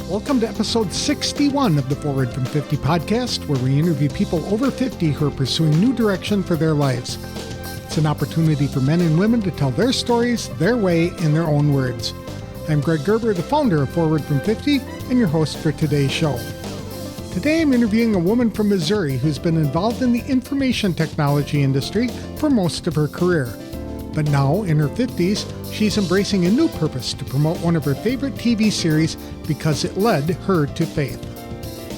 Welcome to episode 61 of the Forward from 50 podcast, where we interview people over 50 who are pursuing new direction for their lives. It's an opportunity for men and women to tell their stories, their way, in their own words. I'm Greg Gerber, the founder of Forward from 50, and your host for today's show. Today I'm interviewing a woman from Missouri who's been involved in the information technology industry for most of her career. But now, in her 50s, she's embracing a new purpose to promote one of her favorite TV series because it led her to faith.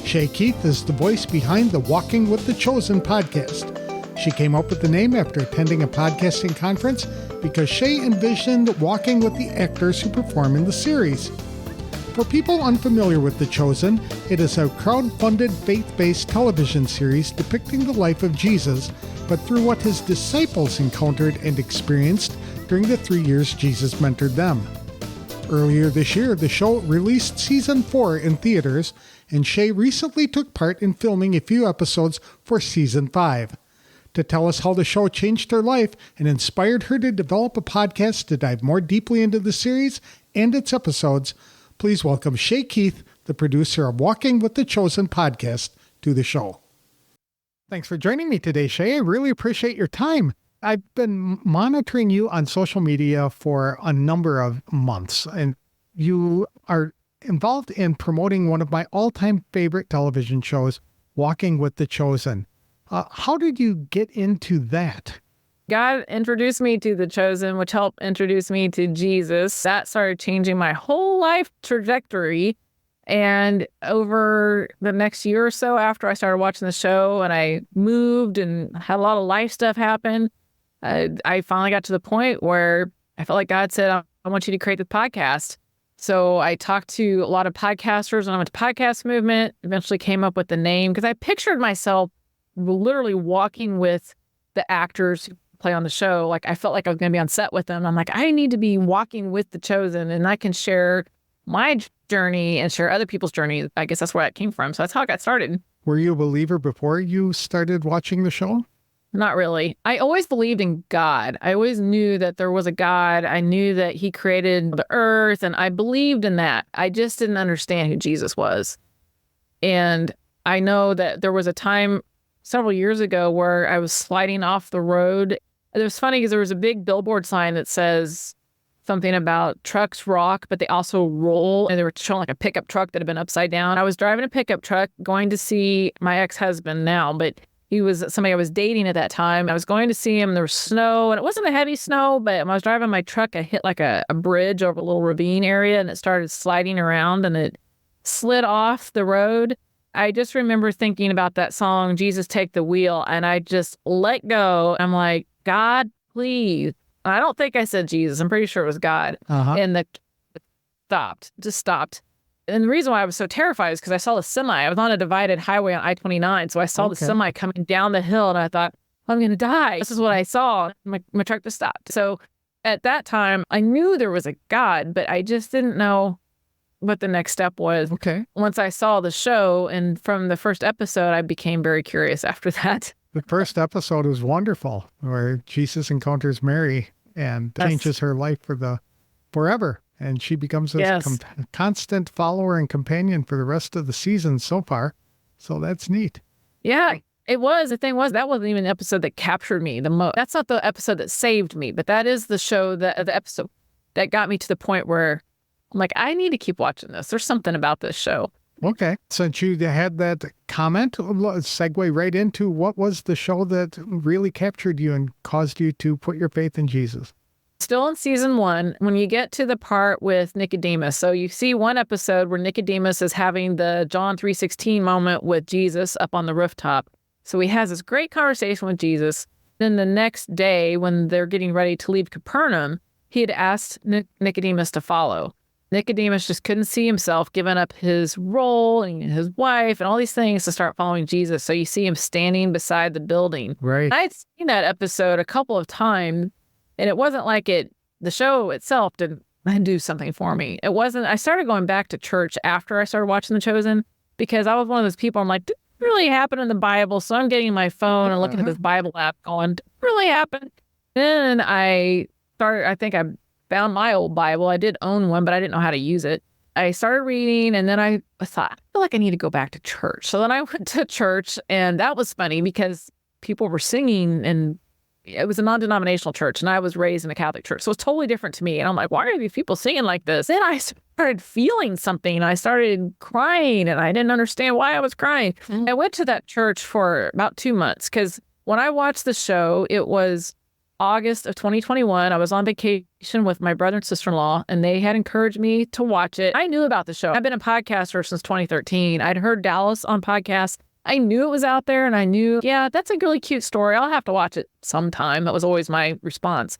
Shey Keith is the voice behind the Walking with the Chosen podcast. She came up with the name after attending a podcasting conference because Shey envisioned walking with the actors who perform in the series. For people unfamiliar with The Chosen, it is a crowd-funded, faith-based television series depicting the life of Jesus, but through what his disciples encountered and experienced during the 3 years Jesus mentored them. Earlier this year, the show released Season 4 in theaters, and Shey recently took part in filming a few episodes for Season 5. To tell us how the show changed her life and inspired her to develop a podcast to dive more deeply into the series and its episodes, please welcome Shey Keith, the producer of Walking with the Chosen podcast, to the show. Thanks for joining me today, Shey. I really appreciate your time. I've been monitoring you on social media for a number of months, and you are involved in promoting one of my all-time favorite television shows, Walking with the Chosen. How did you get into that? God introduced me to The Chosen, which helped introduce me to Jesus. That started changing my whole life trajectory. And over the next year or so after I started watching the show and I moved and had a lot of life stuff happen, I finally got to the point where I felt like God said, I want you to create this podcast. So I talked to a lot of podcasters and I went to Podcast Movement, eventually came up with the name because I pictured myself literally walking with the actors who play on the show. Like I felt like I was going to be on set with them. I'm like, I need to be walking with the Chosen and I can share my journey and share other people's journey. I guess that's where that came from. So that's how I got started. Were you a believer before you started watching the show? Not really. I always believed in God. I always knew that there was a God. I knew that he created the earth and I believed in that. I just didn't understand who Jesus was. And I know that there was a time several years ago where I was sliding off the road. It was funny because there was a big billboard sign that says something about trucks rock, but they also roll. And they were showing like a pickup truck that had been upside down. I was driving a pickup truck going to see my ex-husband now, but he was somebody I was dating at that time. I was going to see him. There was snow and it wasn't a heavy snow, but when I was driving my truck, I hit like a bridge over a little ravine area and it started sliding around and it slid off the road. I just remember thinking about that song, Jesus Take the Wheel, and I just let go. I'm like, God, please. I don't think I said Jesus. I'm pretty sure it was God. And the just stopped. And the reason why I was so terrified is because I saw the semi. I was on a divided highway on I-29, so I saw the semi coming down the hill, and I thought, I'm going to die. This is what I saw. My truck just stopped. So at that time, I knew there was a God, but I just didn't know what the next step was. Okay. Once I saw the show, and from the first episode, I became very curious after that. The first episode was wonderful, where Jesus encounters Mary and changes her life for forever. And she becomes a constant follower and companion for the rest of the season so far. So that's neat. Yeah, it was. The thing was, that wasn't even the episode that captured me the most. That's not the episode that saved me, but that is the show, the episode that got me to the point where I'm like, I need to keep watching this. There's something about this show. Okay. Since you had that comment, segue right into what was the show that really captured you and caused you to put your faith in Jesus? Still in season 1, when you get to the part with Nicodemus. So you see one episode where Nicodemus is having the John 3:16 moment with Jesus up on the rooftop. So he has this great conversation with Jesus. Then the next day, when they're getting ready to leave Capernaum, he had asked Nicodemus to follow. Nicodemus just couldn't see himself giving up his role and his wife and all these things to start following Jesus. So you see him standing beside the building. Right. I'd seen that episode a couple of times, and it wasn't like the show itself didn't do something for me. It wasn't. I started going back to church after I started watching The Chosen because I was one of those people, I'm like, did it really happen in the Bible? So I'm getting my phone and looking at this Bible app going, did it really happen? Then I think I found my old Bible. I did own one, but I didn't know how to use it. I started reading, and then I thought, I feel like I need to go back to church. So then I went to church, and that was funny because people were singing, and it was a non-denominational church, and I was raised in a Catholic church. So it's totally different to me. And I'm like, why are these people singing like this? Then I started feeling something. I started crying, and I didn't understand why I was crying. I went to that church for about 2 months because when I watched the show, it was August of 2021. I was on vacation with my brother and sister-in-law, and they had encouraged me to watch it. I knew about the show. I've been a podcaster since 2013. I'd heard Dallas on podcasts. I knew it was out there, and I knew, yeah, that's a really cute story. I'll have to watch it sometime. That was always my response.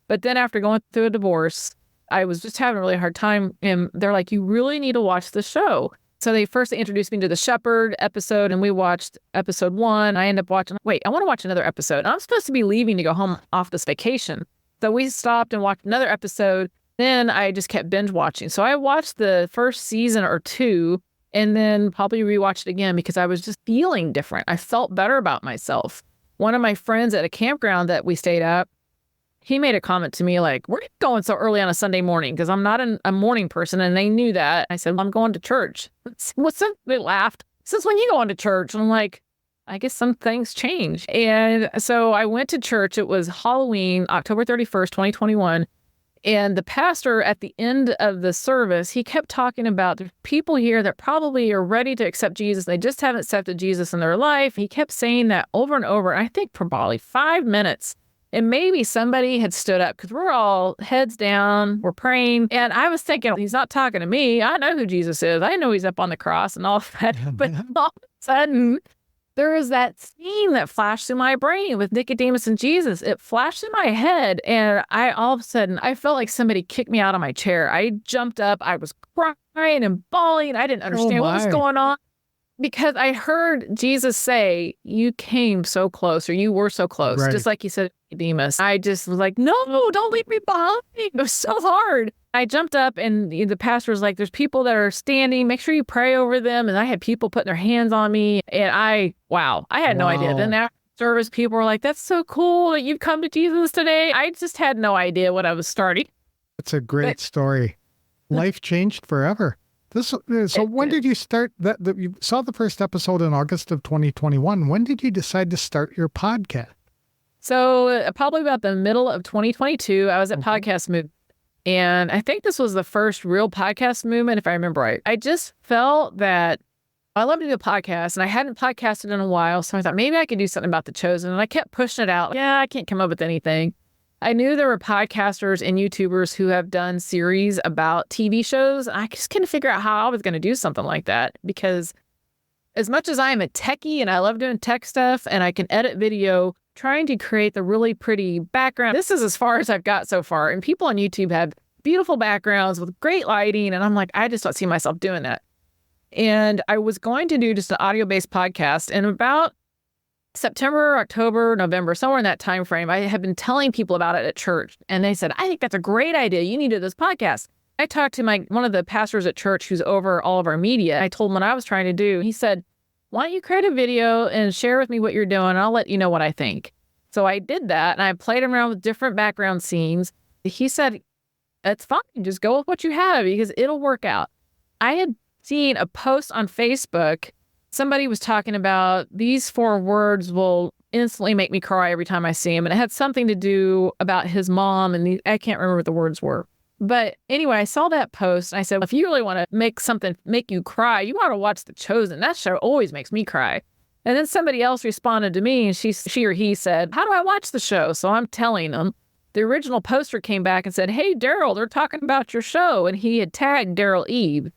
But then after going through a divorce, I was just having a really hard time, and they're like, you really need to watch the show. So they first introduced me to the Shepherd episode, and we watched episode 1. I ended up watching, I want to watch another episode. And I'm supposed to be leaving to go home off this vacation. So we stopped and watched another episode. Then I just kept binge watching. So I watched the first season or 2, and then probably rewatched it again because I was just feeling different. I felt better about myself. One of my friends at a campground that we stayed at, he made a comment to me like, "Where are you going so early on a Sunday morning?" Because I'm not a morning person, and they knew that. I said, well, I'm going to church. What's up? They laughed. Since when you going to church? And I'm like, I guess some things change. And so I went to church. It was Halloween, October 31st, 2021. And the pastor at the end of the service, he kept talking about there's people here that probably are ready to accept Jesus. They just haven't accepted Jesus in their life. He kept saying that over and over. I think for probably 5 minutes. And maybe somebody had stood up because we're all heads down, we're praying. And I was thinking, he's not talking to me. I know who Jesus is. I know he's up on the cross and all that. But all of a sudden, there was that scene that flashed through my brain with Nicodemus and Jesus. It flashed in my head, and all of a sudden, I felt like somebody kicked me out of my chair. I jumped up. I was crying and bawling. I didn't understand what was going on because I heard Jesus say, you came so close, or you were so close, just like he said to Nicodemus. I just was like, no, don't leave me behind. It was so hard. I jumped up, and the pastor was like, there's people that are standing. Make sure you pray over them. And I had people putting their hands on me. And I had no idea. Then after service, people were like, that's so cool that you've come to Jesus today. I just had no idea what I was starting. It's a great story. Life changed forever. So when did you start that? You saw the first episode in August of 2021. When did you decide to start your podcast? So probably about the middle of 2022, I was at Podcast Movement. And I think this was the first real podcast movement, if I remember right. I just felt that I love to do a podcast, and I hadn't podcasted in a while. So I thought maybe I could do something about The Chosen. And I kept pushing it out. I can't come up with anything. I knew there were podcasters and YouTubers who have done series about TV shows. I just couldn't figure out how I was going to do something like that, because as much as I am a techie and I love doing tech stuff and I can edit video, trying to create the really pretty background, this is as far as I've got so far. And people on YouTube have beautiful backgrounds with great lighting. And I'm like, I just don't see myself doing that. And I was going to do just an audio-based podcast. And about September, October, November, somewhere in that time frame, I had been telling people about it at church. And they said, I think that's a great idea. You need to do this podcast. I talked to one of the pastors at church who's over all of our media. I told him what I was trying to do. He said, why don't you create a video and share with me what you're doing? I'll let you know what I think. So I did that, and I played around with different background scenes. He said, it's fine. Just go with what you have because it'll work out. I had seen a post on Facebook. Somebody was talking about these 4 words will instantly make me cry every time I see him. And it had something to do about his mom, and I can't remember what the words were. But anyway, I saw that post, and I said, if you really want to make something make you cry, you want to watch The Chosen. That show always makes me cry. And then somebody else responded to me, and she or he said, how do I watch the show? So I'm telling them. The original poster came back and said, hey, Daryl, they're talking about your show. And he had tagged Daryl Eve.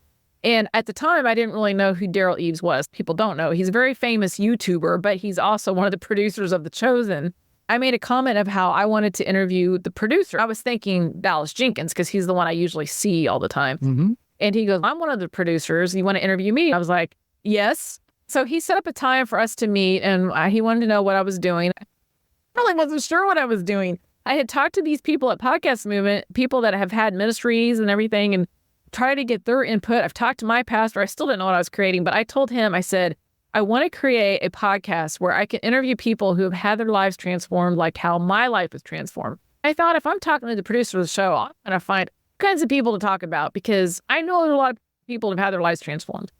And at the time, I didn't really know who Daryl Eves was. People don't know. He's a very famous YouTuber, but he's also one of the producers of The Chosen. I made a comment of how I wanted to interview the producer. I was thinking Dallas Jenkins because he's the one I usually see all the time. Mm-hmm. And he goes, I'm one of the producers. You want to interview me? I was like, yes. So he set up a time for us to meet, and he wanted to know what I was doing. I really wasn't sure what I was doing. I had talked to these people at Podcast Movement, people that have had ministries and everything, and tried to get their input. I've talked to my pastor. I still didn't know what I was creating, but I told him, I said, I want to create a podcast where I can interview people who have had their lives transformed like how my life was transformed. I thought if I'm talking to the producer of the show, I'm going to find all kinds of people to talk about because I know there's a lot of people have had their lives transformed.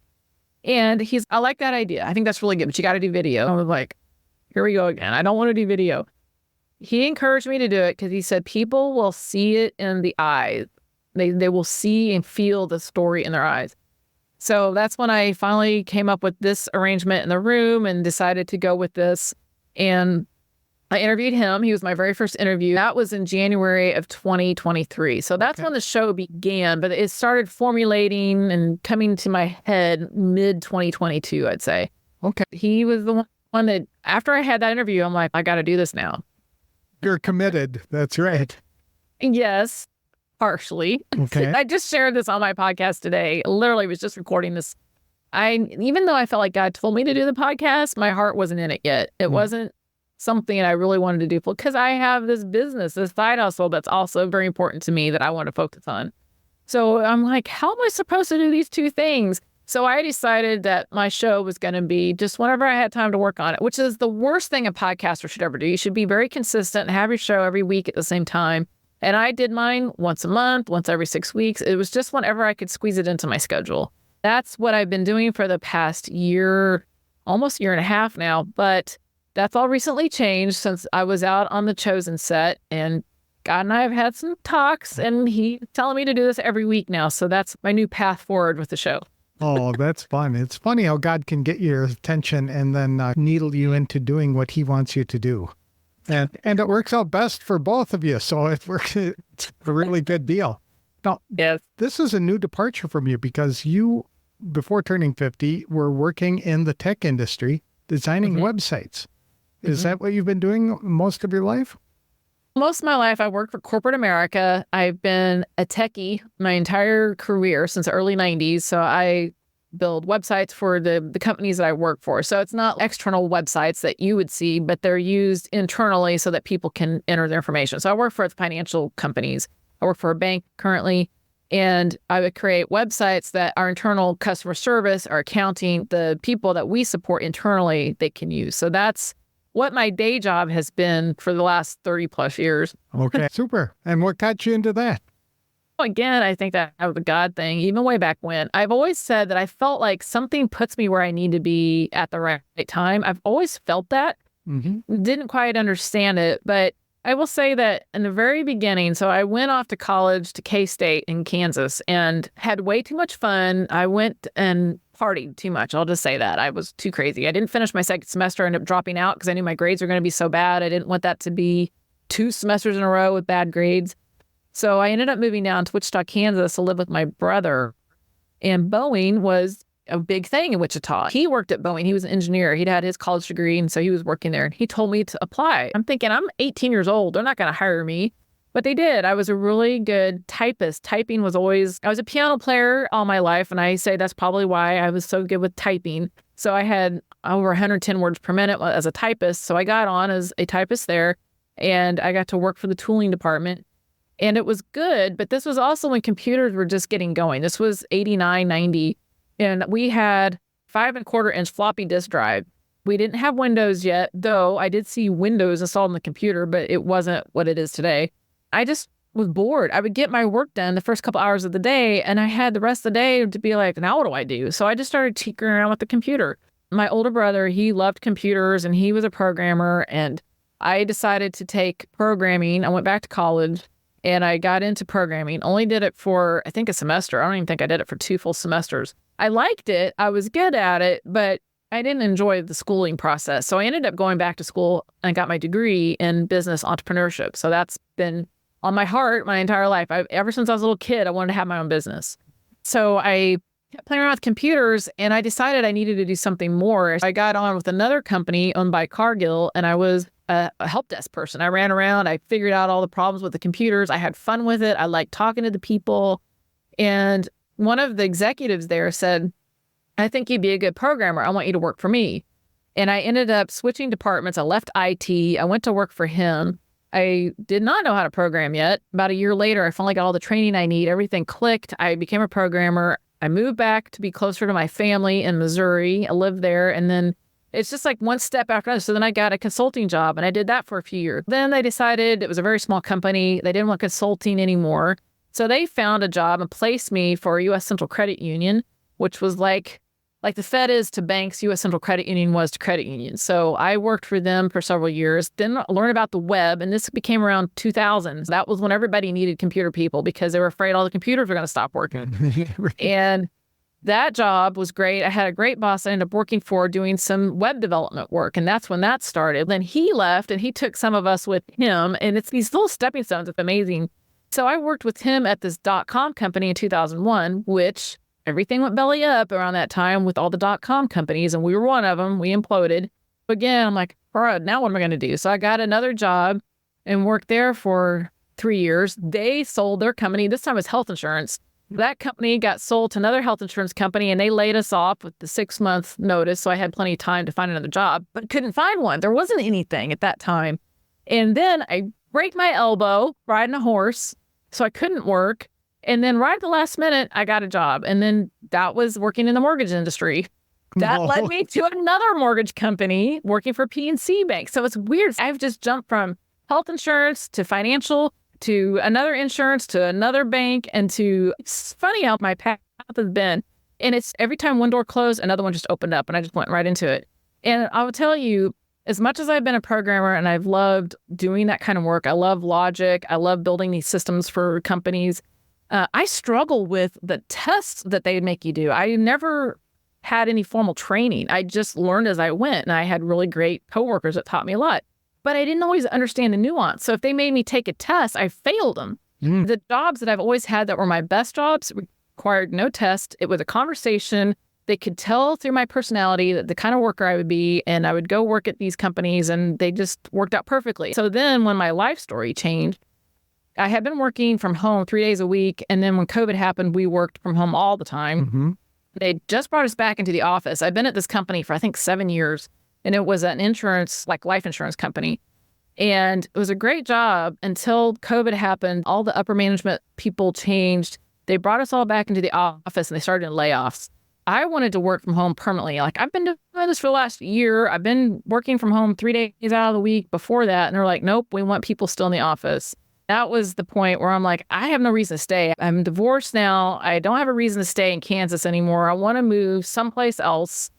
And I like that idea. I think that's really good, but you got to do video. I was like, here we go again. I don't want to do video. He encouraged me to do it because he said people will see it in the eyes. They will see and feel the story in their eyes. So that's when I finally came up with this arrangement in the room and decided to go with this. And I interviewed him. He was my very first interview. That was in January of 2023. So that's when the show began, but it started formulating and coming to my head mid 2022, I'd say. Okay. He was the one that, after I had that interview, I'm like, I got to do this now. You're committed. That's right. Yes, partially. Okay. I just shared this on my podcast today. Literally was just recording this. Even though I felt like God told me to do the podcast, my heart wasn't in it yet. It wasn't something I really wanted to do because I have this business, this side hustle that's also very important to me that I want to focus on. So I'm like, how am I supposed to do these two things? So I decided that my show was going to be just whenever I had time to work on it, which is the worst thing a podcaster should ever do. You should be very consistent and have your show every week at the same time. And I did mine once a month, once every 6 weeks. It was just whenever I could squeeze it into my schedule. That's what I've been doing for the past year, almost year and a half now. But that's all recently changed since I was out on the Chosen set, and God and I have had some talks, and he's telling me to do this every week now. So that's my new path forward with the show. Oh, that's fun. It's funny how God can get your attention and then needle you into doing what he wants you to do. And it works out best for both of you. So it's a really good deal. Now, yes, this is a new departure from you because you, before turning 50, were working in the tech industry, designing websites. Is that what you've been doing most of your life? Most of my life, I worked for corporate America. I've been a techie my entire career since the early 90s. So I build websites for the companies that I work for. So it's not external websites that you would see, but they're used internally so that people can enter their information. So I work for financial companies. I work for a bank currently, and I would create websites that our internal customer service, our accounting, the people that we support internally, they can use. So that's what my day job has been for the last 30 plus years. Okay, super. And what got you into that? Again, I think that was a God thing, even way back when. I've always said that I felt like something puts me where I need to be at the right time. I've always felt that. Didn't quite understand it, but I will say that in the very beginning, so I went off to college to K-State in Kansas and had way too much fun. I went and partied too much. I'll just say that. I was too crazy. I didn't finish my second semester. I ended up dropping out because I knew my grades were going to be so bad. I didn't want that to be 2 semesters in a row with bad grades. So I ended up moving down to Wichita, Kansas to live with my brother. And Boeing was a big thing in Wichita. He worked at Boeing. He was an engineer. He'd had his college degree, and so he was working there. And he told me to apply. I'm thinking, I'm 18 years old. They're not going to hire me. But they did. I was a really good typist. Typing was always, I was a piano player all my life, and I say that's probably why I was so good with typing. So I had over 110 words per minute as a typist. So I got on as a typist there, and I got to work for the tooling department. And it was good, but this was also when computers were just getting going. This was 89, 90. And we had 5.25-inch floppy disk drive. We didn't have Windows yet, though I did see Windows installed on the computer, but it wasn't what it is today. I just was bored. I would get my work done the first couple hours of the day, and I had the rest of the day to be like, now what do I do? So I just started tinkering around with the computer. My older brother, he loved computers, and he was a programmer, and I decided to take programming. I went back to college, and I got into programming. Only did it for, I think, a semester. I don't even think I did it for 2 full semesters. I liked it. I was good at it, but I didn't enjoy the schooling process. So I ended up going back to school and got my degree in business entrepreneurship. So that's been on my heart my entire life. Ever since I was a little kid, I wanted to have my own business. So I kept playing around with computers, and I decided I needed to do something more. I got on with another company owned by Cargill, and I was a help desk person. I ran around. I figured out all the problems with the computers. I had fun with it. I liked talking to the people. And one of the executives there said, I think you'd be a good programmer. I want you to work for me. And I ended up switching departments. I left IT. I went to work for him. I did not know how to program yet. About a year later, I finally got all the training I need. Everything clicked. I became a programmer. I moved back to be closer to my family in Missouri. I lived there. And then it's just like one step after another. So then I got a consulting job, and I did that for a few years. Then they decided it was a very small company. They didn't want consulting anymore. So they found a job and placed me for a U.S. Central Credit Union, which was like the Fed is to banks, U.S. Central Credit Union was to credit unions. So I worked for them for several years, then learned about the web. And this became around 2000. That was when everybody needed computer people because they were afraid all the computers were going to stop working. And that job was great. I had a great boss I ended up working for doing some web development work. And that's when that started. Then he left and he took some of us with him. And it's these little stepping stones. It's amazing. So I worked with him at this .com company in 2001, which everything went belly up around that time with all the .com companies. And we were one of them. We imploded. Again, I'm like, all right, now what am I going to do? So I got another job and worked there for 3 years. They sold their company. This time it was health insurance. That company got sold to another health insurance company and they laid us off with the 6-month notice. So I had plenty of time to find another job, but couldn't find one. There wasn't anything at that time. And then I break my elbow riding a horse. So I couldn't work. And then right at the last minute, I got a job. And then that was working in the mortgage industry. That led me to another mortgage company working for PNC Bank. So it's weird. I've just jumped from health insurance to financial to another insurance, to another bank, and to, it's funny how my path has been. And it's every time one door closed, another one just opened up and I just went right into it. And I will tell you, as much as I've been a programmer and I've loved doing that kind of work, I love logic, I love building these systems for companies, I struggle with the tests that they make you do. I never had any formal training. I just learned as I went, and I had really great coworkers that taught me a lot. But I didn't always understand the nuance. So if they made me take a test, I failed them. The jobs that I've always had that were my best jobs required no test. It was a conversation. They could tell through my personality that the kind of worker I would be, and I would go work at these companies, and they just worked out perfectly. So then when my life story changed, I had been working from home 3 days a week, and then when COVID happened, we worked from home all the time. They just brought us back into the office. I've been at this company for, I think, 7 years. And it was an insurance, like life insurance company. And it was a great job until COVID happened. All the upper management people changed. They brought us all back into the office and they started layoffs. I wanted to work from home permanently. Like, I've been doing this for the last year. I've been working from home 3 days out of the week before that. And they're like, nope, we want people still in the office. That was the point where I'm like, I have no reason to stay. I'm divorced now. I don't have a reason to stay in Kansas anymore. I want to move someplace else.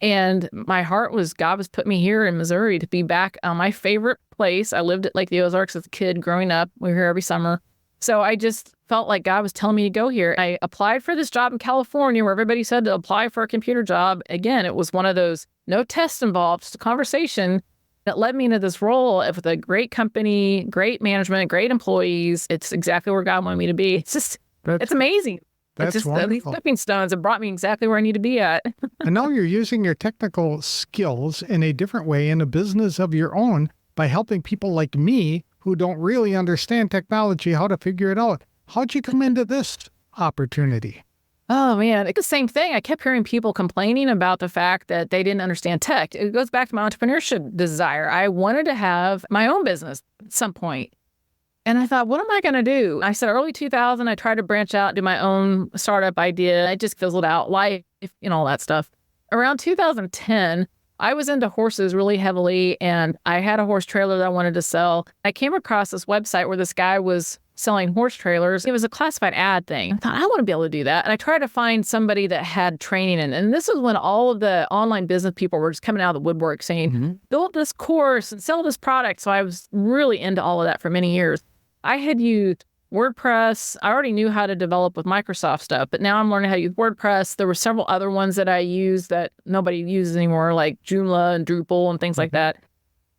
And my heart was, God was put me here in Missouri to be back on my favorite place. I lived at Lake the Ozarks as a kid growing up. We were here every summer. So I just felt like God was telling me to go here. I applied for this job in California where everybody said to apply for a computer job. Again, it was one of those no tests involved, just a conversation that led me into this role with a great company, great management, great employees. It's exactly where God wanted me to be. It's just, it's amazing. That's just wonderful. These stepping stones have brought me exactly where I need to be at. And now you're using your technical skills in a different way in a business of your own by helping people like me who don't really understand technology, how to figure it out. How'd you come into this opportunity? Oh, man, it's the same thing. I kept hearing people complaining about the fact that they didn't understand tech. It goes back to my entrepreneurship desire. I wanted to have my own business at some point. And I thought, what am I going to do? I said early 2000, I tried to branch out, do my own startup idea. I just fizzled out, life, all that stuff. Around 2010, I was into horses really heavily, and I had a horse trailer that I wanted to sell. I came across this website where this guy was selling horse trailers. It was a classified ad thing. I thought, I want to be able to do that. And I tried to find somebody that had training in it. And this was when all of the online business people were just coming out of the woodwork saying, build this course and sell this product. So I was really into all of that for many years. I had used WordPress. I already knew how to develop with Microsoft stuff, but now I'm learning how to use WordPress. There were several other ones that I use that nobody uses anymore, like Joomla and Drupal and things like that.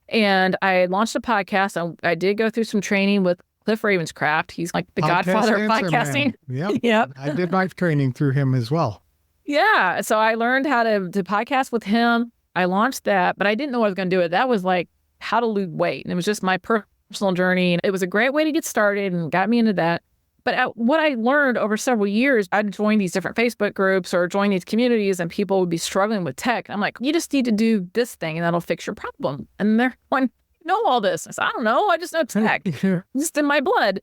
And I launched a podcast. I did go through some training with Cliff Ravenscraft. He's like the godfather of podcasting. Yep. I did my training through him as well. Yeah. So I learned how to podcast with him. I launched that, but I didn't know I was going to do it. That was like how to lose weight. And it was just my personal journey. It was a great way to get started and got me into that. But what I learned over several years, I'd join these different Facebook groups or join these communities and people would be struggling with tech. I'm like, you just need to do this thing and that'll fix your problem. And they're going, know all this. I said, I don't know. I just know tech. Just in my blood.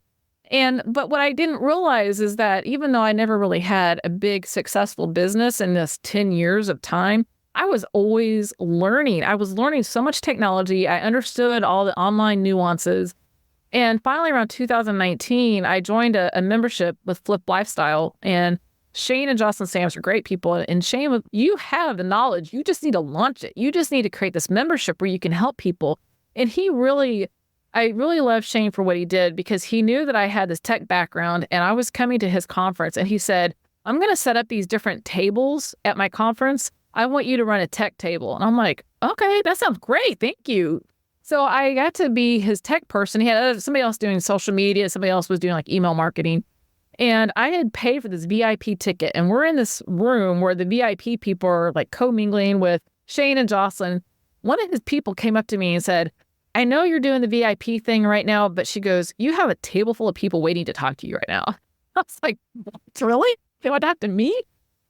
But what I didn't realize is that even though I never really had a big successful business in this 10 years of time, I was always learning. I was learning so much technology. I understood all the online nuances. And finally, around 2019, I joined a membership with Flip Lifestyle, and Shane and Jocelyn Sams are great people. And Shane, you have the knowledge. You just need to launch it. You just need to create this membership where you can help people. And I really love Shane for what he did, because he knew that I had this tech background, and I was coming to his conference, and he said, I'm going to set up these different tables at my conference. I want you to run a tech table. And I'm like, okay, that sounds great. Thank you. So I got to be his tech person. He had somebody else doing social media. Somebody else was doing like email marketing. And I had paid for this VIP ticket. And we're in this room where the VIP people are like commingling with Shane and Jocelyn. One of his people came up to me and said, I know you're doing the VIP thing right now, but she goes, you have a table full of people waiting to talk to you right now. I was like, what? Really? They want to talk to me?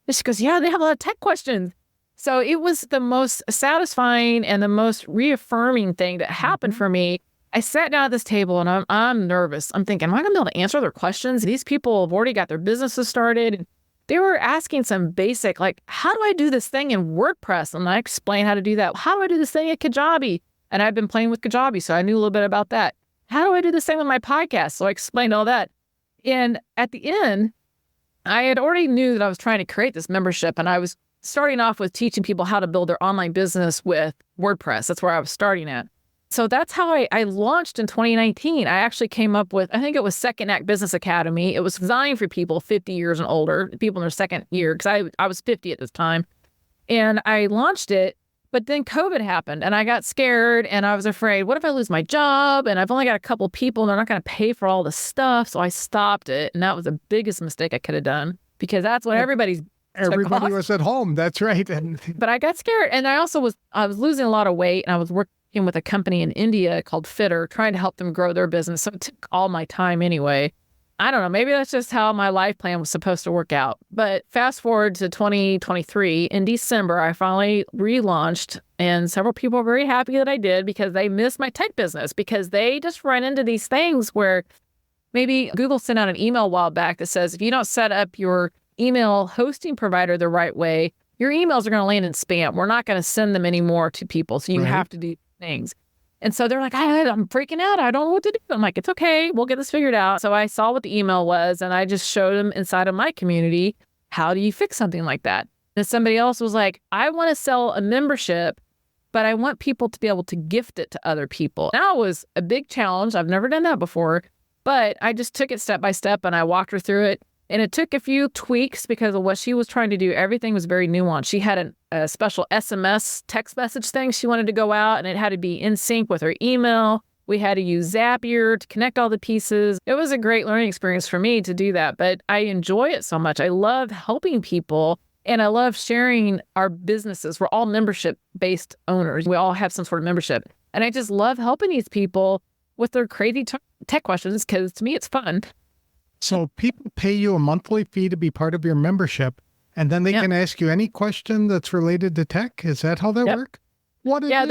And she goes, yeah, they have a lot of tech questions. So it was the most satisfying and the most reaffirming thing that happened for me. I sat down at this table and I'm nervous. I'm thinking, am I going to be able to answer their questions? These people have already got their businesses started. And they were asking some basic, like, how do I do this thing in WordPress? And I explained how to do that. How do I do this thing at Kajabi? And I've been playing with Kajabi, so I knew a little bit about that. How do I do this thing with my podcast? So I explained all that. And at the end, I had already knew that I was trying to create this membership, and I was starting off with teaching people how to build their online business with WordPress. That's where I was starting at. So that's how I launched in 2019. I actually came up with, I think it was Second Act Business Academy. It was designed for people 50 years and older, people in their second year, because I was 50 at this time. And I launched it, but then COVID happened and I got scared and I was afraid, what if I lose my job? And I've only got a couple people and they're not going to pay for all the stuff. So I stopped it. And that was the biggest mistake I could have done, because that's what everybody was at home. That's right. But I got scared. And I was losing a lot of weight, and I was working with a company in India called Fitter, trying to help them grow their business. So it took all my time anyway. I don't know. Maybe that's just how my life plan was supposed to work out. But fast forward to 2023, in December, I finally relaunched, and several people are very happy that I did, because they missed my tech business, because they just run into these things where maybe Google sent out an email a while back that says, if you don't set up your email hosting provider the right way, your emails are going to land in spam. We're not going to send them anymore to people. So you have to do things. And so they're like, I'm freaking out. I don't know what to do. I'm like, it's okay. We'll get this figured out. So I saw what the email was, and I just showed them inside of my community, how do you fix something like that? And somebody else was like, I want to sell a membership, but I want people to be able to gift it to other people. That was a big challenge. I've never done that before, but I just took it step by step and I walked her through it. And it took a few tweaks because of what she was trying to do. Everything was very nuanced. She had a special SMS text message thing she wanted to go out, and it had to be in sync with her email. We had to use Zapier to connect all the pieces. It was a great learning experience for me to do that, but I enjoy it so much. I love helping people, and I love sharing our businesses. We're all membership-based owners. We all have some sort of membership. And I just love helping these people with their crazy tech questions, because to me, it's fun. So people pay you a monthly fee to be part of your membership, and then they can ask you any question that's related to tech. Is that how they work? What a deal.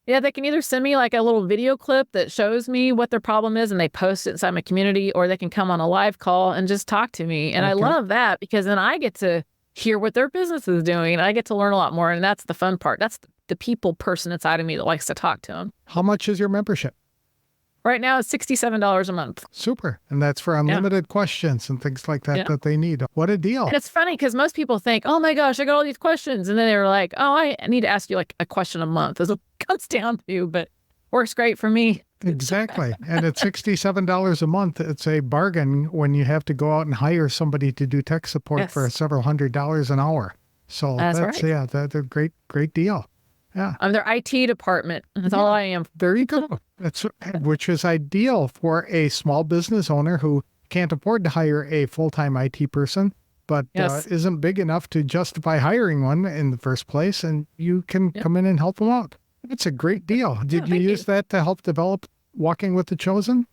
They can either send me like a little video clip that shows me what their problem is, and they post it inside my community, or they can come on a live call and just talk to me. And I love that, because then I get to hear what their business is doing, and I get to learn a lot more. And that's the fun part. That's the people person inside of me that likes to talk to them. How much is your membership? Right now, it's $67 a month. Super. And that's for unlimited questions and things like that that they need. What a deal. And it's funny because most people think, oh my gosh, I got all these questions. And then they were like, oh, I need to ask you like a question a month. That's what it comes down to, but works great for me. Exactly. And at $67 a month, it's a bargain when you have to go out and hire somebody to do tech support for several $100s an hour. So that's right. That's a great deal. Yeah. I'm their IT department. That's all I am. There you go. Which is ideal for a small business owner who can't afford to hire a full-time IT person, but isn't big enough to justify hiring one in the first place. And you can come in and help them out. It's a great deal. Did you use that to help develop Walking with the Chosen?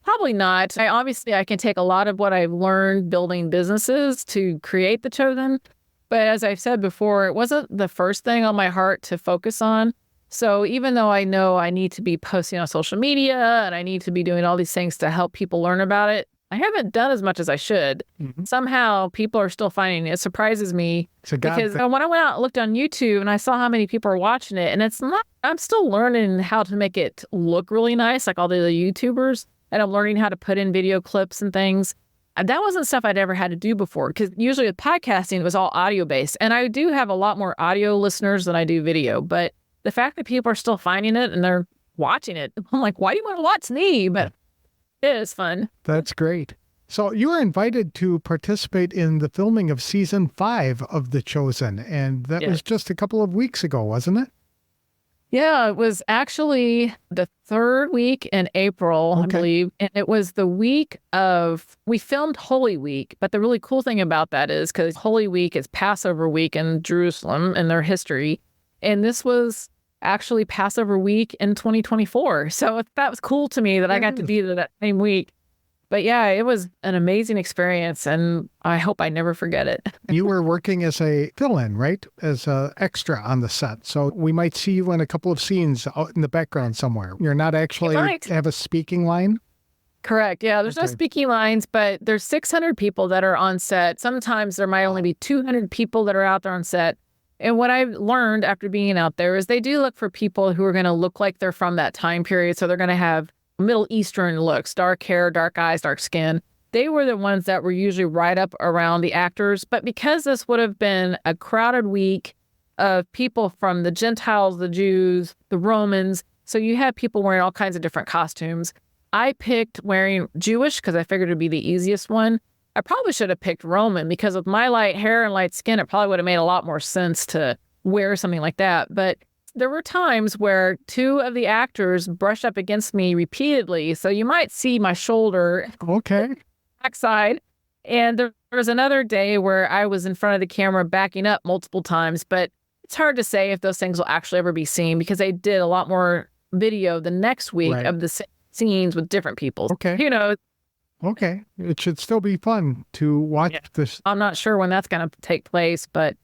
Probably not. I can take a lot of what I've learned building businesses to create the Chosen. But as I've said before, it wasn't the first thing on my heart to focus on. So even though I know I need to be posting on social media and I need to be doing all these things to help people learn about it, I haven't done as much as I should. Mhm. Somehow people are still finding it. It surprises me So God, because when I went out and looked on YouTube and I saw how many people are watching it, and it's not, I'm still learning how to make it look really nice, like all the other YouTubers, and I'm learning how to put in video clips and things. And that wasn't stuff I'd ever had to do before, because usually with podcasting, it was all audio based. And I do have a lot more audio listeners than I do video. But the fact that people are still finding it and they're watching it, I'm like, why do you want to watch me? But it is fun. that's great. So you were invited to participate in the filming of season 5 of The Chosen, and that was just a couple of weeks ago, wasn't it? Yeah, it was actually the 3rd week in April, I believe. And it was the week of, we filmed Holy Week. But the really cool thing about that is because Holy Week is Passover week in Jerusalem in their history. And this was actually Passover week in 2024. So that was cool to me that I got to be there that same week. But yeah, it was an amazing experience, and I hope I never forget it. You were working as a fill-in, right? As an extra on the set. So we might see you in a couple of scenes out in the background somewhere. You're not actually have a speaking line? Correct. Yeah, there's no speaking lines, but there's 600 people that are on set. Sometimes there might only be 200 people that are out there on set. And what I've learned after being out there is they do look for people who are going to look like they're from that time period. So they're going to have Middle Eastern looks, dark hair, dark eyes, dark skin. They were the ones that were usually right up around the actors. But because this would have been a crowded week of people from the Gentiles, the Jews, the Romans, so you had people wearing all kinds of different costumes. I picked wearing Jewish because I figured it'd be the easiest one. I probably should have picked Roman because with my light hair and light skin, it probably would have made a lot more sense to wear something like that. But there were times where 2 of the actors brushed up against me repeatedly. So you might see my shoulder backside. And there was another day where I was in front of the camera backing up multiple times. But it's hard to say if those things will actually ever be seen because they did a lot more video the next week of the scenes with different people. You know. Okay. It should still be fun to watch this. I'm not sure when that's going to take place, but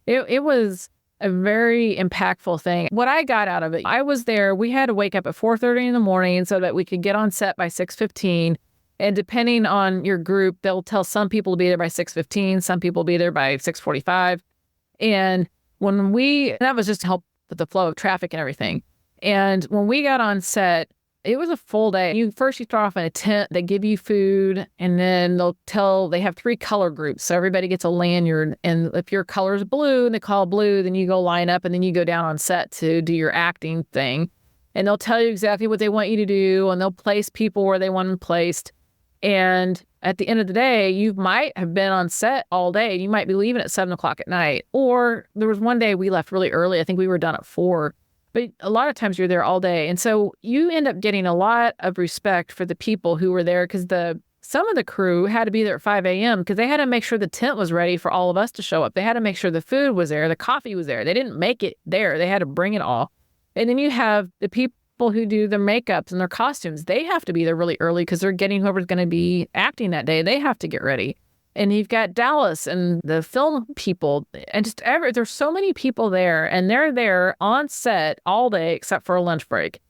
it was a very impactful thing. What I got out of it, I was there. We had to wake up at 4:30 in the morning so that we could get on set by 6:15. And depending on your group, they'll tell some people to be there by 6:15. Some people will be there by 6:45. And that was just to help with the flow of traffic and everything. And when we got on set, it was a full day. You start off in a tent, they give you food, and then they have 3 color groups. So everybody gets a lanyard. And if your color is blue and they call blue, then you go line up and then you go down on set to do your acting thing. And they'll tell you exactly what they want you to do, and they'll place people where they want them placed. And at the end of the day, you might have been on set all day. You might be leaving at 7:00 at night. Or there was one day we left really early. I think we were done at 4:00. But a lot of times you're there all day. And so you end up getting a lot of respect for the people who were there because some of the crew had to be there at 5 a.m. because they had to make sure the tent was ready for all of us to show up. They had to make sure the food was there, the coffee was there. They didn't make it there. They had to bring it all. And then you have the people who do their makeups and their costumes. They have to be there really early because they're getting whoever's going to be acting that day. They have to get ready. And you've got Dallas and the film people and there's so many people there and they're there on set all day except for a lunch break.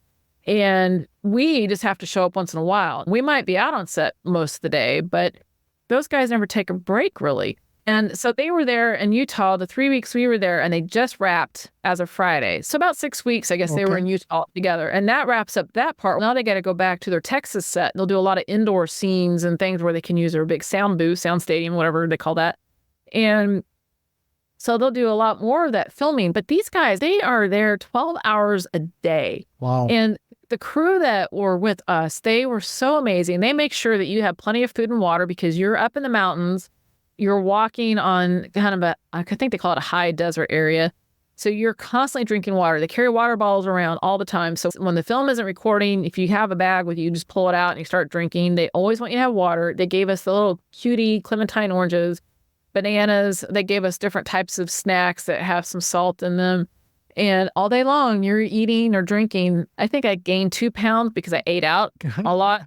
And we just have to show up once in a while. We might be out on set most of the day, but those guys never take a break really. And so they were there in Utah, the 3 weeks we were there, and they just wrapped as of Friday. So about 6 weeks, I guess they were in Utah together. And that wraps up that part. Now they got to go back to their Texas set. They'll do a lot of indoor scenes and things where they can use their big sound booth, sound stadium, whatever they call that. And so they'll do a lot more of that filming. But these guys, they are there 12 hours a day. Wow. And the crew that were with us, they were so amazing. They make sure that you have plenty of food and water because you're up in the mountains. You're walking on kind of I think they call it a high desert area. So you're constantly drinking water. They carry water bottles around all the time. So when the film isn't recording, if you have a bag with you, you just pull it out and you start drinking. They always want you to have water. They gave us the little cutie clementine oranges, bananas. They gave us different types of snacks that have some salt in them. And all day long, you're eating or drinking. I think I gained 2 pounds because I ate out a lot.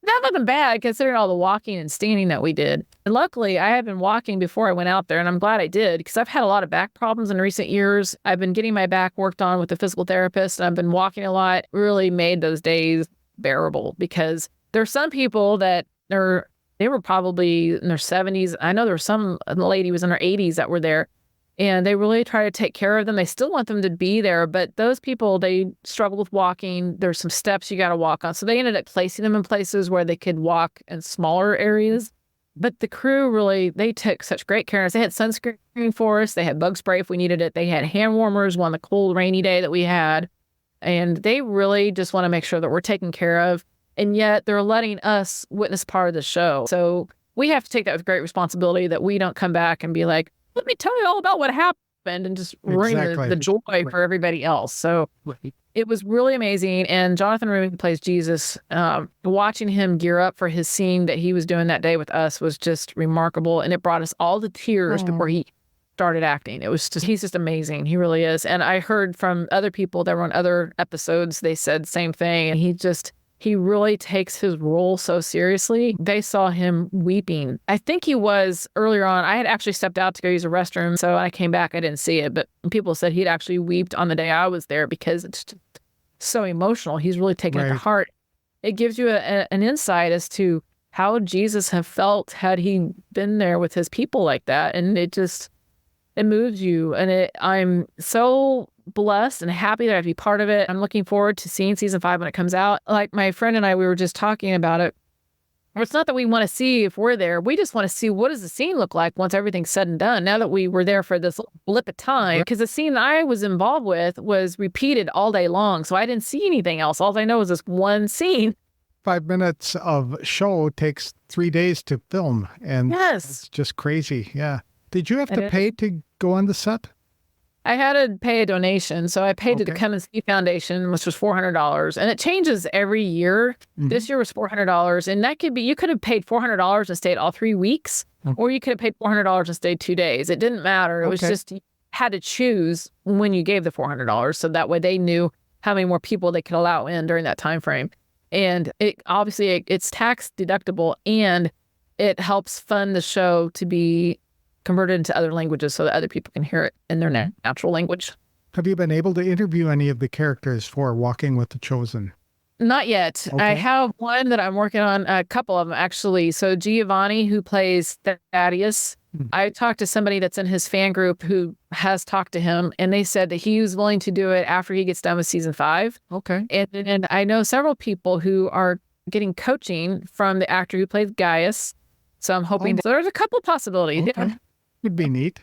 That wasn't bad considering all the walking and standing that we did. And luckily, I had been walking before I went out there, and I'm glad I did because I've had a lot of back problems in recent years. I've been getting my back worked on with a physical therapist, and I've been walking a lot. Really made those days bearable because there's some people that they were probably in their 70s. I know there was some lady was in her 80s that were there, and they really try to take care of them. They still want them to be there, but those people, they struggle with walking. There's some steps you got to walk on. So they ended up placing them in places where they could walk in smaller areas. But the crew really, they took such great care of us. They had sunscreen for us. They had bug spray if we needed it. They had hand warmers on the cold, rainy day that we had. And they really just want to make sure that we're taken care of. And yet they're letting us witness part of the show. So we have to take that with great responsibility, that we don't come back and be like, let me tell you all about what happened, and just ruin the joy for everybody else. So it was really amazing. And Jonathan Rumi, who plays Jesus, watching him gear up for his scene that he was doing that day with us was just remarkable. And it brought us all to tears before he started acting. It was just, he's just amazing. He really is. And I heard from other people that were on other episodes, they said the same thing. And he really takes his role so seriously. They saw him weeping. I think he was earlier on. I had actually stepped out to go use a restroom. So I came back. I didn't see it. But people said he'd actually wept on the day I was there because it's just so emotional. He's really taken it to heart. It gives you an insight as to how Jesus have felt had he been there with his people like that. And it moves you. And I'm so blessed and happy that I have to be part of it. I'm looking forward to seeing season 5 when it comes out. Like my friend and I, we were just talking about it. It's not that we want to see if we're there. We just want to see what does the scene look like once everything's said and done. Now that we were there for this blip of time, because the scene that I was involved with was repeated all day long. So I didn't see anything else. All I know is this one scene. 5 minutes of show takes 3 days to film. And it's just crazy. Yeah. Did you have to pay to go on the set? I had to pay a donation. So I paid to the Come and See Foundation, which was $400. And it changes every year. This year was $400. And that could be, you could have paid $400 and stayed all 3 weeks, or you could have paid $400 and stayed 2 days. It didn't matter. It was just, you had to choose when you gave the $400. So that way they knew how many more people they could allow in during that time frame. And it obviously, it's tax deductible, and it helps fund the show to be converted into other languages so that other people can hear it in their natural language. Have you been able to interview any of the characters for Walking with the Chosen? Not yet. I have one that I'm working on, a couple of them actually. So Giovanni, who plays Thaddeus, I talked to somebody that's in his fan group who has talked to him, and they said that he was willing to do it after he gets done with season 5. And I know several people who are getting coaching from the actor who plays Gaius. So I'm hoping so there's a couple of possibilities. Would be neat.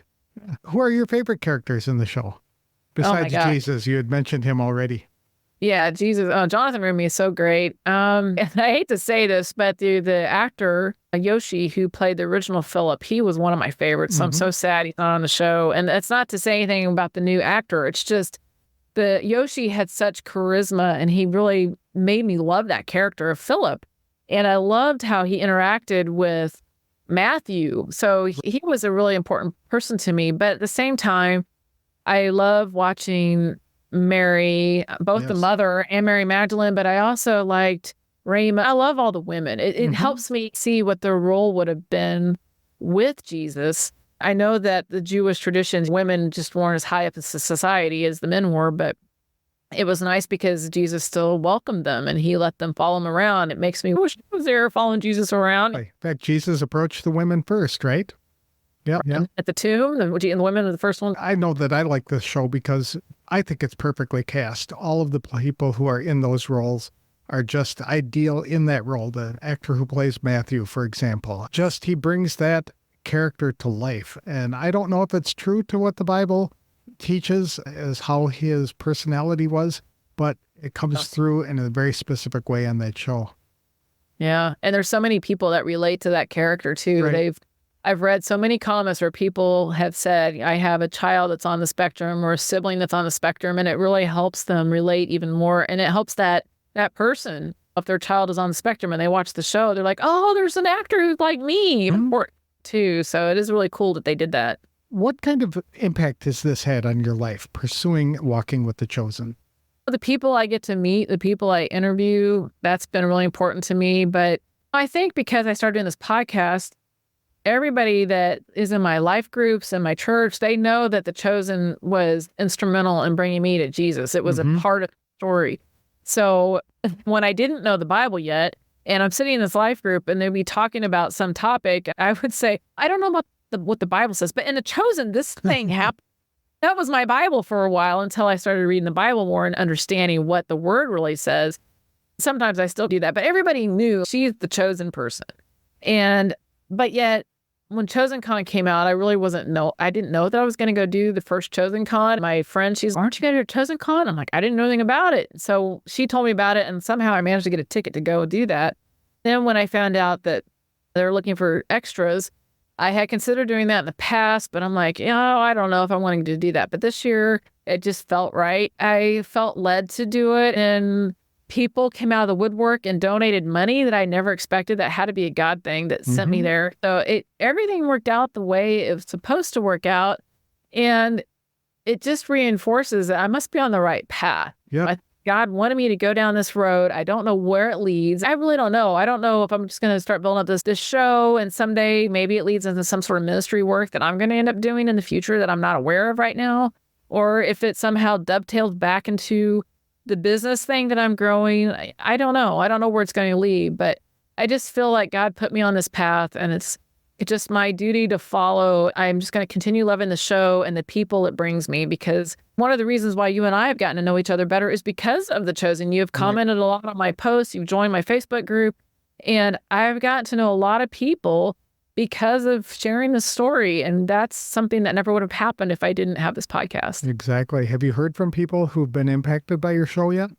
Who are your favorite characters in the show? Besides Jesus, you had mentioned him already. Yeah, Jesus. Jonathan Rumi is so great. And I hate to say this, but the actor, Yoshi, who played the original Philip, he was one of my favorites. So I'm so sad he's not on the show. And that's not to say anything about the new actor. It's just the Yoshi had such charisma, and he really made me love that character of Philip. And I loved how he interacted with Matthew. So he was a really important person to me. But at the same time, I love watching Mary, both the mother and Mary Magdalene, but I also liked Raymond. I love all the women. It helps me see what their role would have been with Jesus. I know that the Jewish traditions, women just weren't as high up in society as the men were, but it was nice because Jesus still welcomed them and he let them follow him around. It makes me wish I was there following Jesus around. In fact, Jesus approached the women first, right? Yeah. At the tomb, the women are the first one. I know that I like this show because I think it's perfectly cast. All of the people who are in those roles are just ideal in that role. The actor who plays Matthew, for example, he brings that character to life. And I don't know if it's true to what the Bible teaches as how his personality was, but it comes through in a very specific way on that show. Yeah. And there's so many people that relate to that character too. Right. I've read so many comments where people have said, I have a child that's on the spectrum or a sibling that's on the spectrum, and it really helps them relate even more. And it helps that person, if their child is on the spectrum and they watch the show, they're like, oh, there's an actor who's like me too. So it is really cool that they did that. What kind of impact has this had on your life, pursuing Walking with the Chosen? The people I get to meet, the people I interview, that's been really important to me. But I think because I started doing this podcast, everybody that is in my life groups and my church, they know that The Chosen was instrumental in bringing me to Jesus. It was a part of the story. So when I didn't know the Bible yet, and I'm sitting in this life group and they'd be talking about some topic, I would say, I don't know about what the Bible says, but in The Chosen, this thing happened. That was my Bible for a while until I started reading the Bible more and understanding what the word really says. Sometimes I still do that, but everybody knew she's the chosen person. But yet when Chosen Con came out, I didn't know that I was going to go do the first Chosen Con. My friend, she's, aren't you going to do Chosen Con? I'm like, I didn't know anything about it. So she told me about it and somehow I managed to get a ticket to go do that. Then when I found out that they're looking for extras, I had considered doing that in the past, but I'm like, I don't know if I'm wanting to do that. But this year it just felt right. I felt led to do it, and people came out of the woodwork and donated money that I never expected. That had to be a God thing that sent me there. So everything worked out the way it was supposed to work out. And it just reinforces that I must be on the right path. Yeah. God wanted me to go down this road. I don't know where it leads. I really don't know. I don't know if I'm just going to start building up this show and someday maybe it leads into some sort of ministry work that I'm going to end up doing in the future that I'm not aware of right now. Or if it somehow dovetails back into the business thing that I'm growing. I don't know. I don't know where it's going to lead, but I just feel like God put me on this path and it's just my duty to follow. I'm just going to continue loving the show and the people it brings me, because one of the reasons why you and I have gotten to know each other better is because of The Chosen. You have commented a lot on my posts. You've joined my Facebook group, and I've gotten to know a lot of people because of sharing the story. And that's something that never would have happened if I didn't have this podcast. Exactly. Have you heard from people who've been impacted by your show yet?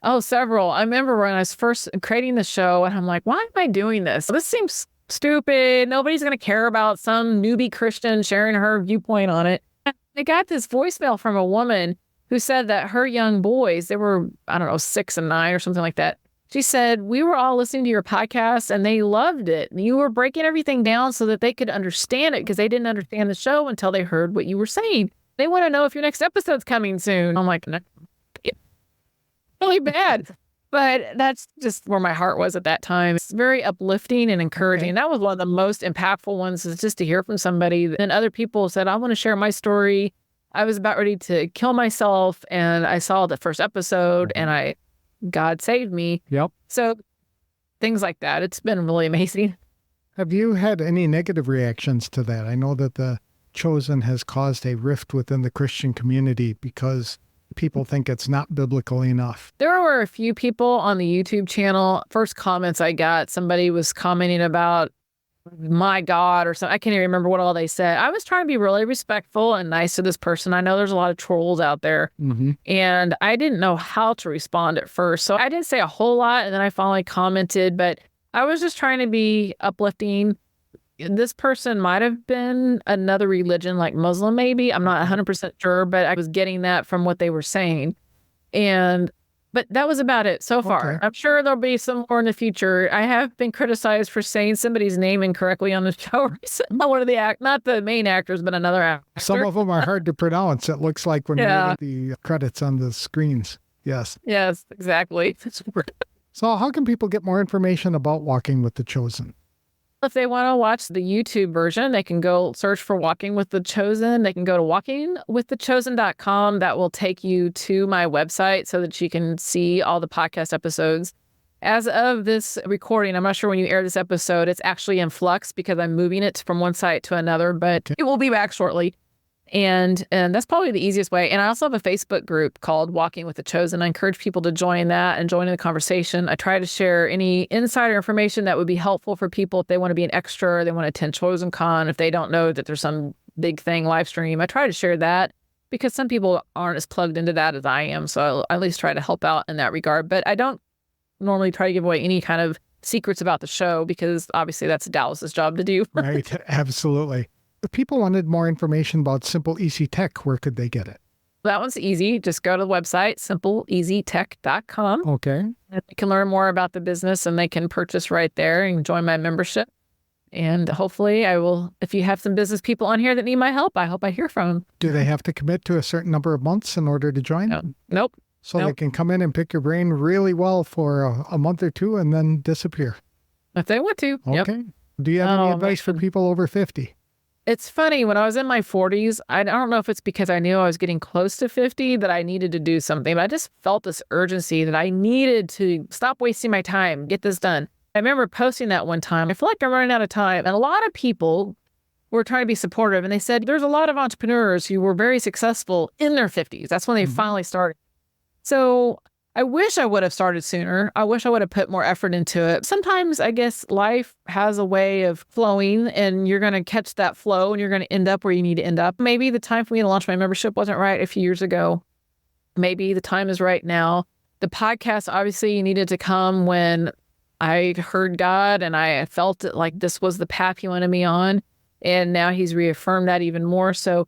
Oh, several. I remember when I was first creating the show and I'm like, why am I doing this? This seems stupid. Nobody's going to care about some newbie Christian sharing her viewpoint on it. I got this voicemail from a woman who said that her young boys, they were, 6 and 9 or something like that. She said, we were all listening to your podcast and they loved it. You were breaking everything down so that they could understand it, because they didn't understand the show until they heard what you were saying. They want to know if your next episode's coming soon. I'm like, no, really bad. But that's just where my heart was at that time. It's very uplifting and encouraging. Okay. That was one of the most impactful ones, is just to hear from somebody. And other people said, I want to share my story. I was about ready to kill myself, and I saw the first episode and God saved me. Yep. So things like that. It's been really amazing. Have you had any negative reactions to that? I know that The Chosen has caused a rift within the Christian community because people think it's not biblical enough. There were a few people on the YouTube channel. First comments I got, somebody was commenting about my God or something. I can't even remember what all they said. I was trying to be really respectful and nice to this person. I know there's a lot of trolls out there, and I didn't know how to respond at first. So I didn't say a whole lot, and then I finally commented, but I was just trying to be uplifting. This person might have been another religion, like Muslim maybe. I'm not 100% sure, but I was getting that from what they were saying. But that was about it so far. Okay. I'm sure there'll be some more in the future. I have been criticized for saying somebody's name incorrectly on the show recently. Not the main actors, but another actor. Some of them are hard to pronounce, it looks like, when you look at the credits on the screens. Yes. Yes, exactly. So how can people get more information about Walking with the Chosen? If they want to watch the YouTube version, they can go search for Walking with the Chosen. They can go to walkingwiththechosen.com. That will take you to my website so that you can see all the podcast episodes. As of this recording, I'm not sure when you air this episode, it's actually in flux because I'm moving it from one site to another, but it will be back shortly. And that's probably the easiest way. And I also have a Facebook group called Walking with the Chosen. I encourage people to join that and join in the conversation. I try to share any insider information that would be helpful for people if they want to be an extra, or they want to attend Chosen Con, if they don't know that there's some big thing live stream. I try to share that because some people aren't as plugged into that as I am. So I'll at least try to help out in that regard. But I don't normally try to give away any kind of secrets about the show, because obviously that's Dallas's job to do. Right. Absolutely. If people wanted more information about Simple Easy Tech, where could they get it? That one's easy. Just go to the website, simpleeasytech.com. Okay. And they can learn more about the business, and they can purchase right there and join my membership. And hopefully I will, if you have some business people on here that need my help, I hope I hear from them. Do they have to commit to a certain number of months in order to join? No. Nope. So they can come in and pick your brain really well for a month or two and then disappear. If they want to. Okay. Yep. Do you have any advice for people over 50? It's funny, when I was in my 40s, I don't know if it's because I knew I was getting close to 50 that I needed to do something, but I just felt this urgency that I needed to stop wasting my time, get this done. I remember posting that one time. I feel like I'm running out of time. And a lot of people were trying to be supportive. And they said, there's a lot of entrepreneurs who were very successful in their 50s. That's when they finally started. So I wish I would have started sooner. I wish I would have put more effort into it. Sometimes I guess life has a way of flowing and you're going to catch that flow and you're going to end up where you need to end up. Maybe the time for me to launch my membership wasn't right a few years ago. Maybe the time is right now. The podcast obviously needed to come when I heard God and I felt it like this was the path he wanted me on. And now he's reaffirmed that even more. So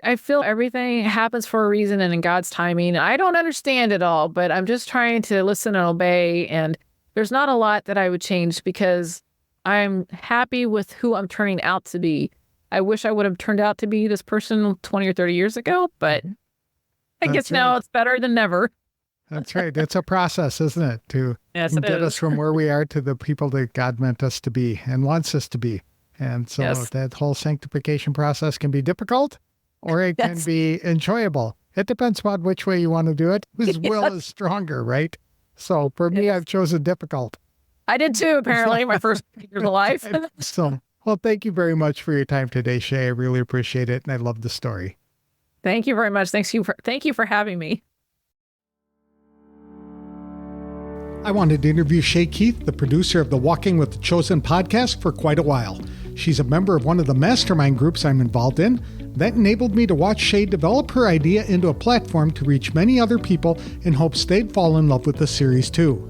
I feel everything happens for a reason and in God's timing. I don't understand it all, but I'm just trying to listen and obey. And there's not a lot that I would change because I'm happy with who I'm turning out to be. I wish I would have turned out to be this person 20 or 30 years ago, but I guess now it's better than never. That's right. It's a process, isn't it? To get us from where we are to the people that God meant us to be and wants us to be. And so that whole sanctification process can be difficult or it can be enjoyable. It depends on which way you want to do it. Whose will is stronger, right? So for me, I've chosen difficult. I did too, apparently, my first years of life. Well, thank you very much for your time today, Shey. I really appreciate it. And I love the story. Thank you very much. Thank you for having me. I wanted to interview Shey Keith, the producer of the Walking with the Chosen podcast, for quite a while. She's a member of one of the mastermind groups I'm involved in. That enabled me to watch Shey develop her idea into a platform to reach many other people in hopes they'd fall in love with the series too.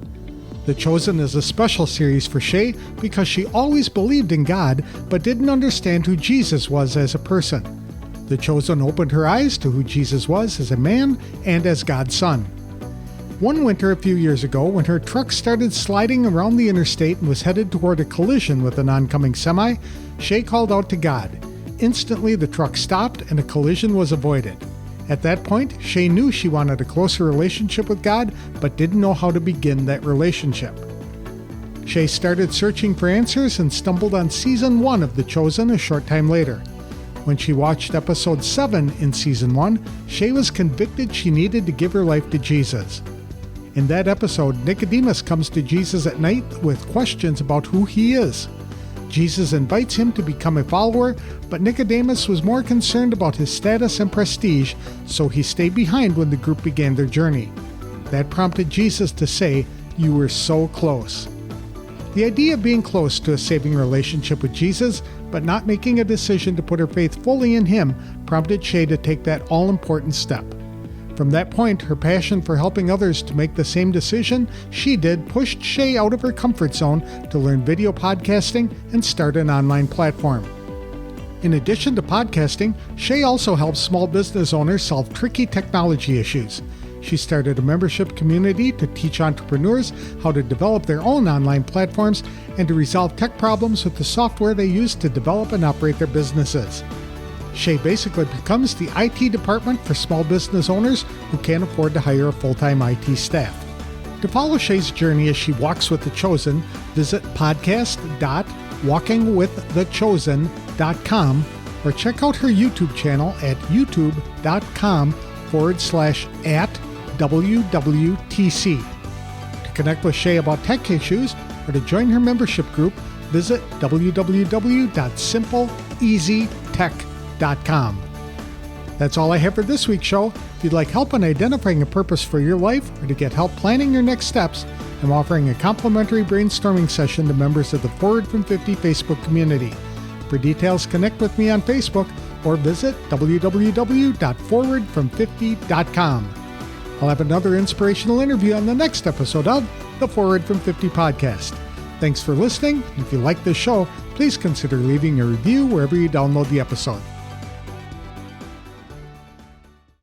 The Chosen is a special series for Shey because she always believed in God but didn't understand who Jesus was as a person. The Chosen opened her eyes to who Jesus was as a man and as God's son. One winter a few years ago, when her truck started sliding around the interstate and was headed toward a collision with an oncoming semi, Shey called out to God. Instantly, the truck stopped and a collision was avoided. At that point, Shey knew she wanted a closer relationship with God, but didn't know how to begin that relationship. Shey started searching for answers and stumbled on Season 1 of The Chosen a short time later. When she watched Episode 7 in Season 1, Shey was convicted she needed to give her life to Jesus. In that episode, Nicodemus comes to Jesus at night with questions about who he is. Jesus invites him to become a follower, but Nicodemus was more concerned about his status and prestige, so he stayed behind when the group began their journey. That prompted Jesus to say, "You were so close." The idea of being close to a saving relationship with Jesus, but not making a decision to put her faith fully in him, prompted Shey to take that all-important step. From that point, her passion for helping others to make the same decision she did pushed Shey out of her comfort zone to learn video podcasting and start an online platform. In addition to podcasting, Shey also helps small business owners solve tricky technology issues. She started a membership community to teach entrepreneurs how to develop their own online platforms and to resolve tech problems with the software they use to develop and operate their businesses. Shey basically becomes the IT department for small business owners who can't afford to hire a full-time IT staff. To follow Shey's journey as she walks with the Chosen, visit podcast.walkingwiththechosen.com or check out her YouTube channel at youtube.com/@WWTC. To connect with Shey about tech issues or to join her membership group, visit www.simpleeasytech.com. That's all I have for this week's show. If you'd like help in identifying a purpose for your life or to get help planning your next steps, I'm offering a complimentary brainstorming session to members of the Forward from 50 Facebook community. For details, connect with me on Facebook or visit www.forwardfrom50.com. I'll have another inspirational interview on the next episode of the Forward from 50 podcast. Thanks for listening. If you like this show, please consider leaving a review wherever you download the episode.